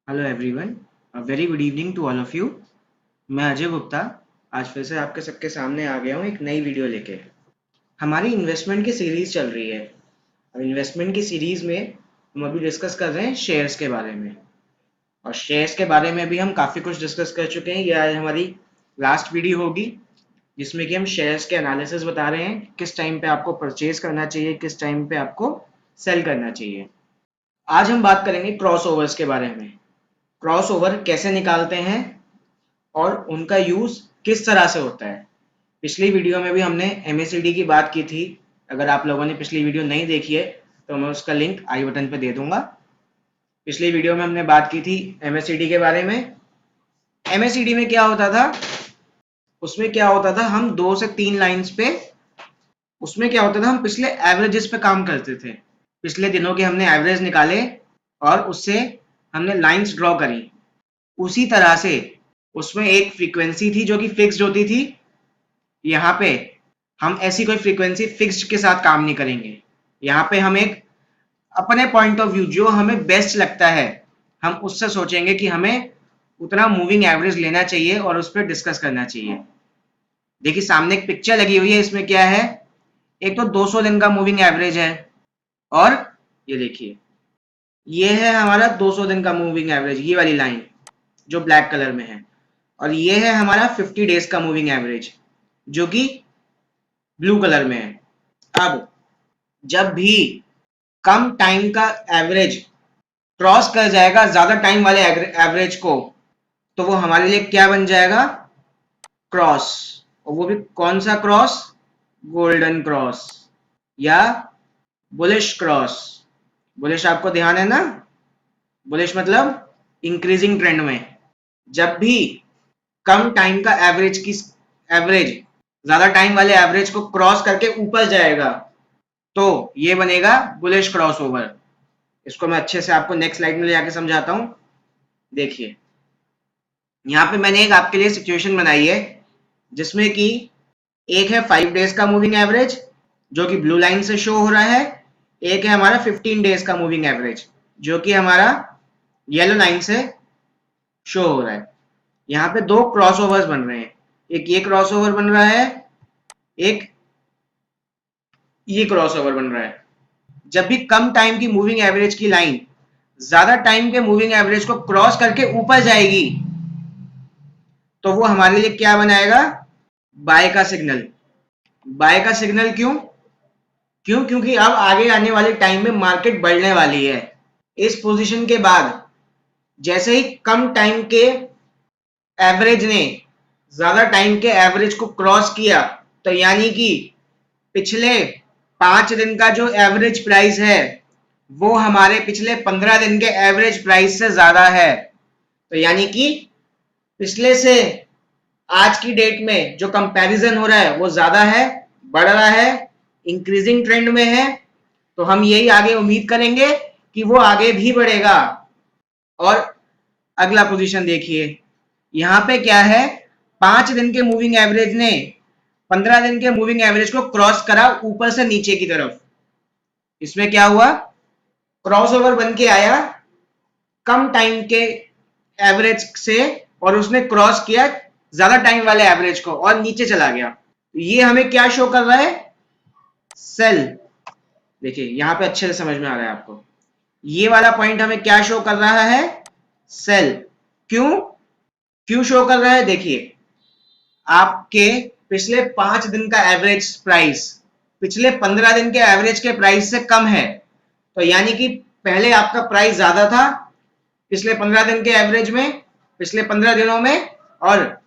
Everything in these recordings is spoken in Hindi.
Hello everyone, a very good evening to all of you. मैं अजय गुप्ता आज फिर से आपके सबके सामने आ गया हूँ एक नई वीडियो लेके। हमारी इन्वेस्टमेंट की सीरीज़ चल रही है। अब इन्वेस्टमेंट की सीरीज़ में हम अभी डिस्कस कर रहे हैं शेयर्स के बारे में। और शेयर्स के बारे में भी हम काफ़ी कुछ डिस्कस कर चुके हैं। ये आज हमारी लास्ट वीडियो होगी जिसमें कि हम शेयर्स के एनालिसिस बता रहे हैं, किस टाइम पे आपको परचेज करना चाहिए, किस टाइम पे आपको सेल करना चाहिए। आज हम बात करेंगे क्रॉस ओवर्स के बारे में। क्रॉस ओवर कैसे निकालते हैं और उनका यूज़ किस तरह से होता है। पिछली वीडियो में भी हमने एमएसीडी की बात की थी। अगर आप लोगों ने पिछली वीडियो नहीं देखी है तो मैं उसका लिंक आई बटन पे दे दूंगा। पिछली वीडियो में हमने बात की थी एमएसीडी के बारे में। एमएसीडी में क्या होता था, उसमें क्या होता था, हम 2 से 3 लाइंस पे, उसमें क्या होता था, हम पिछले एवरेजेस पे काम करते थे। पिछले दिनों के हमने एवरेज निकाले और उससे हमने लाइंस ड्रॉ करी। उसी तरह से उसमें एक फ्रीक्वेंसी थी जो कि फिक्स्ड होती थी। यहाँ पे हम ऐसी कोई फ्रीक्वेंसी फिक्स्ड के साथ काम नहीं करेंगे। यहाँ पे हम एक अपने पॉइंट ऑफ व्यू जो हमें बेस्ट लगता है, हम उससे सोचेंगे कि हमें उतना मूविंग एवरेज लेना चाहिए और उस पर डिस्कस करना चाहिए। देखिए सामने एक पिक्चर लगी हुई है, इसमें क्या है, एक तो 200 दिन का मूविंग एवरेज है और ये देखिए ये है हमारा 200 दिन का मूविंग एवरेज, ये वाली लाइन जो ब्लैक कलर में है। और ये है हमारा 50 डेज का मूविंग एवरेज जो कि ब्लू कलर में है। अब जब भी कम टाइम का एवरेज क्रॉस कर जाएगा ज्यादा टाइम वाले एवरेज को, तो वो हमारे लिए क्या बन जाएगा, क्रॉस। और वो भी कौन सा क्रॉस, गोल्डन क्रॉस या बुलिश क्रॉस। बुलिश आपको ध्यान है ना, बुलिश मतलब इंक्रीजिंग ट्रेंड में। जब भी कम टाइम का एवरेज ज्यादा टाइम वाले एवरेज को क्रॉस करके ऊपर जाएगा तो ये बनेगा बुलिश क्रॉस ओवर। इसको मैं अच्छे से आपको नेक्स्ट स्लाइड में ले जाके समझाता हूं। देखिए यहाँ पे मैंने एक आपके लिए सिचुएशन बनाई है जिसमें कि एक है 5 डेज का मूविंग एवरेज जो कि ब्लू लाइन से शो हो रहा है, एक है हमारा 15 डेज का मूविंग एवरेज जो कि हमारा येलो लाइन से शो हो रहा है। यहाँ पे दो क्रॉस ओवर्स बन रहे हैं, एक ये क्रॉस ओवर बन रहा है, एक ये क्रॉस ओवर बन रहा है। जब भी कम टाइम की मूविंग एवरेज की लाइन ज्यादा टाइम के मूविंग एवरेज को क्रॉस करके ऊपर जाएगी तो वो हमारे लिए क्या बनाएगा, बाय का सिग्नल। बाय का सिग्नल क्यों, क्योंकि अब आगे आने वाले टाइम में मार्केट बढ़ने वाली है। इस पोजीशन के बाद जैसे ही कम टाइम के एवरेज ने ज्यादा टाइम के एवरेज को क्रॉस किया तो यानी कि पिछले 5 दिन का जो एवरेज प्राइस है वो हमारे पिछले 15 दिन के एवरेज प्राइस से ज्यादा है। तो यानी कि पिछले से आज की डेट में जो कंपैरिजन हो रहा है वो ज्यादा है, बढ़ रहा है, इंक्रीजिंग ट्रेंड में है। तो हम यही आगे उम्मीद करेंगे कि वो आगे भी बढ़ेगा। और अगला पोजीशन देखिए, यहाँ पे क्या है, 5 दिन के मूविंग एवरेज ने 15 दिन के मूविंग एवरेज को क्रॉस करा ऊपर से नीचे की तरफ। इसमें क्या हुआ, क्रॉस ओवर बन के आया कम टाइम के एवरेज से और उसने क्रॉस किया ज्यादा टाइम वाले एवरेज को और नीचे चला गया। तो ये हमें क्या शो कर रहा है, सेल। देखिए यहां पे अच्छे से समझ में आ रहा है आपको, ये वाला पॉइंट हमें क्या शो कर रहा है, सेल। क्यों क्यों शो कर रहा है, देखिए आपके पिछले 5 दिन का एवरेज प्राइस पिछले 15 दिन के एवरेज के प्राइस से कम है। तो यानी कि पहले आपका प्राइस ज्यादा था पिछले 15 दिन के एवरेज में, पिछले 15 दिनों में, और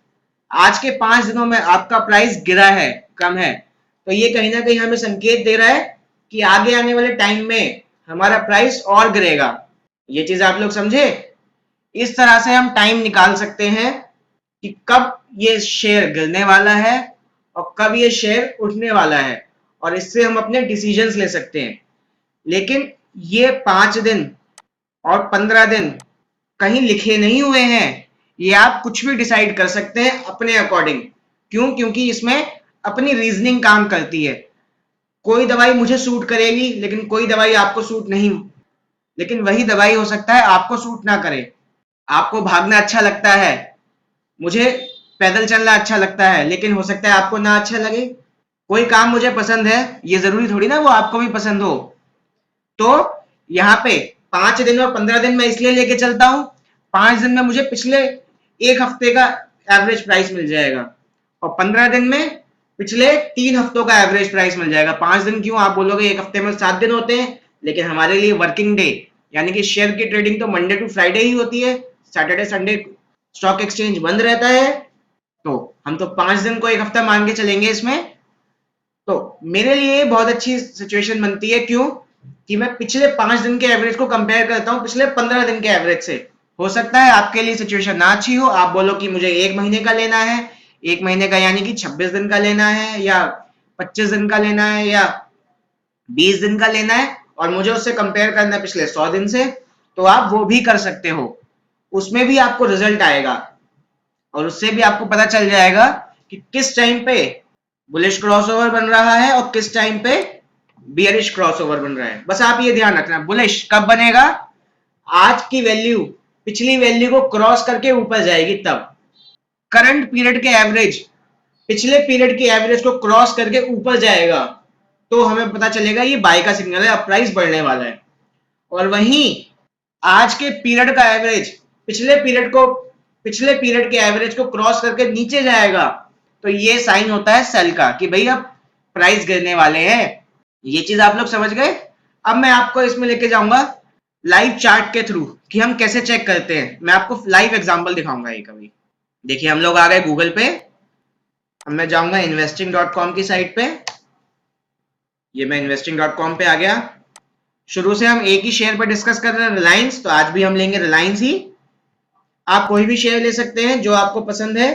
आज के 5 दिनों में आपका प्राइस गिरा है, कम है। तो ये कहीं ना कहीं हमें संकेत दे रहा है कि आगे आने वाले टाइम में हमारा प्राइस और गिरेगा। ये चीज आप लोग समझे। इस तरह से हम टाइम निकाल सकते हैं कि कब ये शेयर गिरने वाला है और कब ये शेयर उठने वाला है, और इससे हम अपने डिसीजंस ले सकते हैं। लेकिन ये 5 दिन और 15 दिन कहीं लिखे नहीं हुए हैं, ये आप कुछ भी डिसाइड कर सकते हैं अपने अकॉर्डिंग। क्यों, क्योंकि इसमें अपनी रीजनिंग काम करती है। कोई दवाई मुझे सूट करेगी लेकिन कोई दवाई आपको सूट नहीं, लेकिन वही दवाई हो सकता है आपको सूट ना करे। आपको भागना अच्छा लगता है, मुझे पैदल चलना अच्छा लगता है, लेकिन हो सकता है आपको ना अच्छा लगे। कोई काम मुझे पसंद है, ये जरूरी थोड़ी ना वो आपको भी पसंद हो। तो यहाँ पे 5 दिन और 15 दिन मैं इसलिए लेके चलता हूँ, 5 दिन में मुझे पिछले एक हफ्ते का एवरेज प्राइस मिल जाएगा और 15 दिन में पिछले 3 हफ्तों का एवरेज प्राइस मिल जाएगा। 5 दिन क्यों, आप बोलोगे एक हफ्ते में 7 दिन होते हैं, लेकिन हमारे लिए वर्किंग डे यानी कि शेयर की ट्रेडिंग तो मंडे टू फ्राइडे ही होती है। सैटरडे संडे स्टॉक एक्सचेंज बंद रहता है, तो हम तो 5 दिन को एक हफ्ता मान के चलेंगे इसमें। तो मेरे लिए बहुत अच्छी सिचुएशन बनती है, क्यों कि मैं पिछले 5 दिन के एवरेज को कंपेयर करता हूं पिछले 15 दिन के एवरेज से। हो सकता है आपके लिए सिचुएशन ना अच्छी हो, आप बोलो कि मुझे 1 महीने का लेना है, 1 महीने का यानी कि 26 दिन का लेना है, या 25 दिन का लेना है, या 20 दिन का लेना है, और मुझे उससे कंपेयर करना है पिछले 100 दिन से, तो आप वो भी कर सकते हो। उसमें भी आपको रिजल्ट आएगा और उससे भी आपको पता चल जाएगा कि किस टाइम पे बुलिश क्रॉसओवर बन रहा है और किस टाइम पे बियरिश क्रॉसओवर बन रहा है। बस आप ये ध्यान रखना, बुलिश कब बनेगा, आज की वैल्यू पिछली वैल्यू को क्रॉस करके ऊपर जाएगी तब। करंट पीरियड के एवरेज पिछले पीरियड के एवरेज को क्रॉस करके ऊपर जाएगा, तो हमें पता चलेगा ये बाय का सिग्नल है, अब प्राइस बढ़ने वाला है। और वहीं आज के पीरियड का एवरेज पिछले पीरियड के एवरेज को क्रॉस करके नीचे जाएगा, तो ये साइन होता है सेल का कि भाई अब प्राइस गिरने वाले हैं। ये चीज आप लोग समझ गए। अब मैं आपको इसमें लेके जाऊंगा लाइव चार्ट के थ्रू कि हम कैसे चेक करते हैं। मैं आपको लाइव एग्जांपल दिखाऊंगा एक अभी। देखिए हम लोग आ गए गूगल पे। अब मैं जाऊंगा investing.com की साइट पे। ये मैं investing.com पे आ गया। शुरू से हम एक ही शेयर पर डिस्कस कर रहे हैं, रिलायंस, तो आज भी हम लेंगे रिलायंस ही। आप कोई भी शेयर ले सकते हैं जो आपको पसंद है,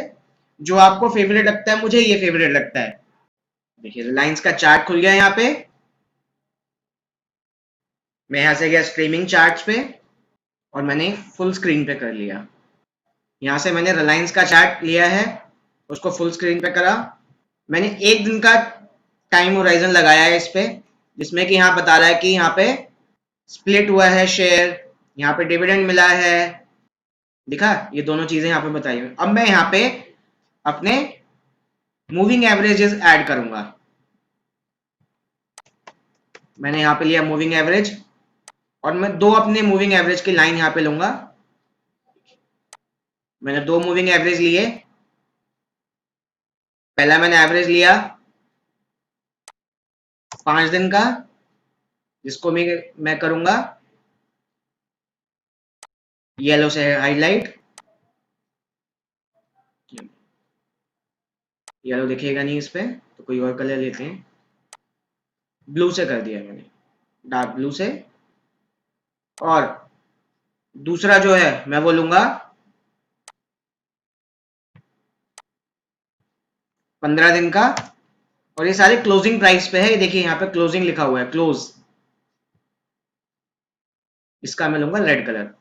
जो आपको फेवरेट लगता है। मुझे ये फेवरेट लगता है। देखिए रिलायंस का चार्ट खुल गया यहाँ पे। मैं यहां से गया स्ट्रीमिंग चार्ट्स पे और मैंने फुल स्क्रीन पे कर लिया। यहाँ से मैंने रिलायंस का चार्ट लिया है, उसको फुल स्क्रीन पे करा। मैंने एक दिन का टाइम होराइजन लगाया है इस पे, जिसमें कि यहाँ बता रहा है कि यहाँ पे स्प्लिट हुआ है शेयर, यहाँ पे डिविडेंड मिला है, दिखा, ये दोनों चीजें यहाँ पे बताई हुई। अब मैं यहाँ पे अपने मूविंग एवरेजेस ऐड करूंगा। मैंने यहाँ पे लिया मूविंग एवरेज और मैं दो अपने मूविंग एवरेज की लाइन यहाँ पे लूंगा। मैंने दो मूविंग एवरेज लिए। पहला मैंने एवरेज लिया 5 दिन का, जिसको मैं करूंगा येलो से हाईलाइट। येलो दिखेगा नहीं इस पे, तो कोई और कलर लेते हैं। ब्लू से कर दिया मैंने, डार्क ब्लू से। और दूसरा जो है मैं वो लूंगा 15 दिन का, और ये सारे क्लोजिंग प्राइस पे है। ये देखिए यहाँ पे क्लोजिंग लिखा हुआ है, क्लोज, इसका मैं लूंगा रेड कलर।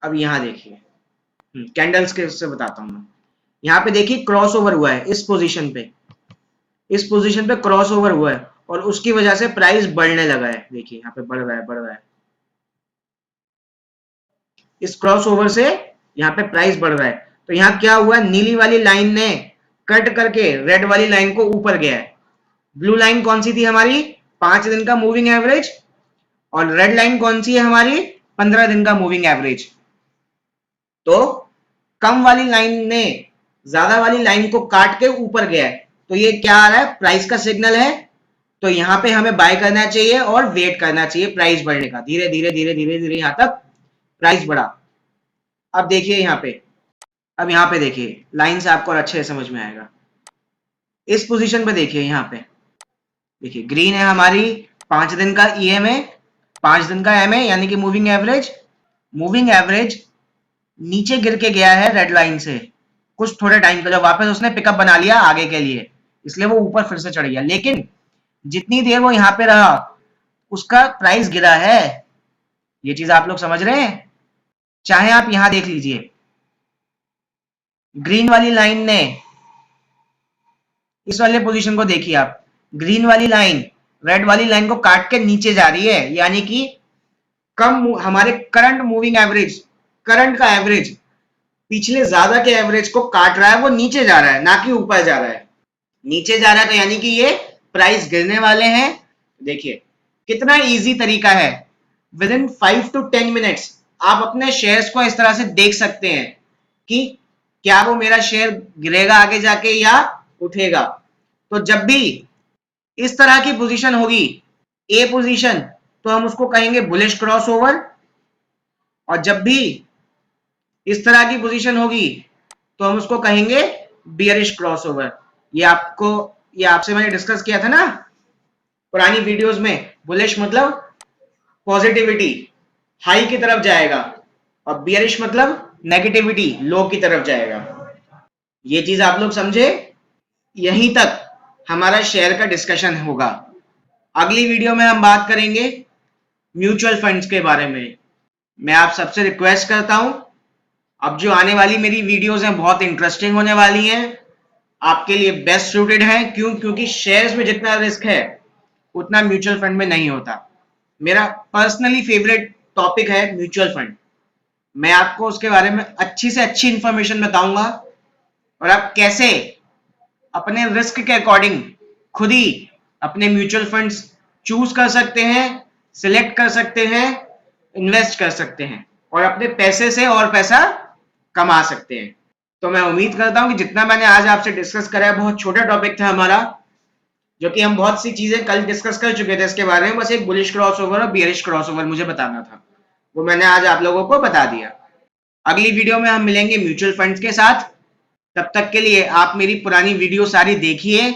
अब यहाँ देखिए कैंडल्स के उससे बताता हूँ मैं। यहाँ पे देखिए क्रॉस ओवर हुआ है इस पोजीशन पे, इस पोजीशन पे क्रॉस ओवर हुआ है और उसकी वजह से प्राइस बढ़ने लगा है। देखिए यहाँ पे बढ़ रहा है, बढ़ रहा है। इस क्रॉस ओवर से यहाँ पे प्राइस बढ़ रहा है। तो यहाँ क्या हुआ, नीली वाली लाइन ने कट करके रेड वाली लाइन को ऊपर गया है। ब्लू लाइन कौन सी थी हमारी, 5 दिन का मूविंग एवरेज, और रेड लाइन कौन सी है हमारी, 15 दिन का मूविंग एवरेज। तो कम वाली लाइन ने ज्यादा वाली लाइन को काट के ऊपर गया है, तो ये क्या आ रहा है, प्राइस का सिग्नल है। तो यहाँ पे हमें बाय करना चाहिए और वेट करना चाहिए प्राइस बढ़ने का। धीरे धीरे धीरे धीरे धीरे यहाँ तक प्राइस बढ़ा। अब देखिए यहाँ पे, अब यहाँ पे देखिए लाइन से आपको और अच्छे से समझ में आएगा। इस पोजीशन पे देखिए, यहाँ पे देखिए ग्रीन है हमारी 5 दिन का ईएमए, 5 दिन का एमए यानी कि मूविंग एवरेज। मूविंग एवरेज नीचे गिर के गया है रेड लाइन से कुछ थोड़े टाइम के लिए, वापस उसने पिकअप बना लिया आगे के लिए, इसलिए वो ऊपर फिर से चढ़ गया। लेकिन जितनी देर वो यहाँ पे रहा उसका प्राइस गिरा है। ये चीज आप लोग समझ रहे हैं। चाहे आप यहां देख लीजिए, ग्रीन वाली लाइन ने, इस वाले पोजीशन को देखिए आप, ग्रीन वाली लाइन रेड वाली लाइन को काट के नीचे जा रही है, यानी कि हमारे करंट मूविंग एवरेज, करंट का एवरेज पिछले ज्यादा के एवरेज को काट रहा है, वो नीचे जा रहा है ना कि ऊपर जा रहा है। नीचे जा रहा है तो यानी कि ये प्राइस गिरने वाले हैं। देखिए कितना इजी तरीका है, विद इन 5 to 10 मिनट्स आप अपने शेयर्स को इस तरह से देख सकते हैं कि क्या वो मेरा शेयर गिरेगा आगे जाके या उठेगा। तो जब भी इस तरह की पोजीशन होगी, ए पोजीशन, तो हम उसको कहेंगे बुलिश क्रॉसओवर, और जब भी इस तरह की पोजीशन होगी तो हम उसको कहेंगे बियरिश क्रॉसओवर। ये आपसे मैंने डिस्कस किया था ना पुरानी वीडियोस में। बुलिश मतलब पॉजिटिविटी, हाई की तरफ जाएगा, और बियरिश मतलब नेगेटिविटी, लो की तरफ जाएगा। ये चीज आप लोग समझे। यहीं तक हमारा शेयर का डिस्कशन होगा। अगली वीडियो में हम बात करेंगे म्यूचुअल फंड्स के बारे में। मैं आप सबसे रिक्वेस्ट करता हूं, अब जो आने वाली मेरी वीडियोस हैं बहुत इंटरेस्टिंग होने वाली हैं, आपके लिए बेस्ट सूटेड है। क्यों? क्योंकि शेयर्स में जितना रिस्क है उतना म्यूचुअल फंड में नहीं होता। मेरा पर्सनली फेवरेट टॉपिक है म्यूचुअल फंड। मैं आपको उसके बारे में अच्छी से अच्छी इंफॉर्मेशन बताऊंगा, और आप कैसे अपने रिस्क के अकॉर्डिंग खुद ही अपने म्यूचुअल फंड्स चूज कर सकते हैं, सिलेक्ट कर सकते हैं, इन्वेस्ट कर सकते हैं, और अपने पैसे से और पैसा कमा सकते हैं। तो मैं उम्मीद करता हूं कि जितना मैंने आज आपसे डिस्कस करा है, बहुत छोटा टॉपिक था हमारा, जो कि हम बहुत सी चीजें कल डिस्कस कर चुके थे इसके बारे में। बस एक बुलिश क्रॉसओवर और बियरिश क्रॉसओवर मुझे बताना था, वो मैंने आज आप लोगों को बता दिया। अगली वीडियो में हम मिलेंगे म्यूचुअल फंड्स के साथ। तब तक के लिए आप मेरी पुरानी वीडियो सारी देखिए,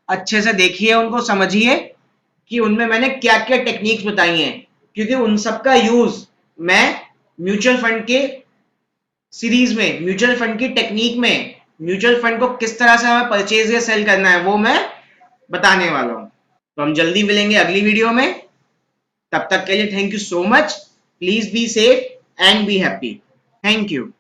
अच्छे से देखिए, उनको समझिए कि उनमें मैंने क्या क्या टेक्निक्स बताई हैं, क्योंकि उन सब का यूज मैं म्यूचुअल फंड के सीरीज में, म्यूचुअल फंड की टेक्निक में, म्यूचुअल फंड को किस तरह से हमें परचेज या सेल करना है वो मैं बताने वाला हूं। तो हम जल्दी मिलेंगे अगली वीडियो में। तब तक के लिए thank you so much. Please be safe and be happy. Thank you.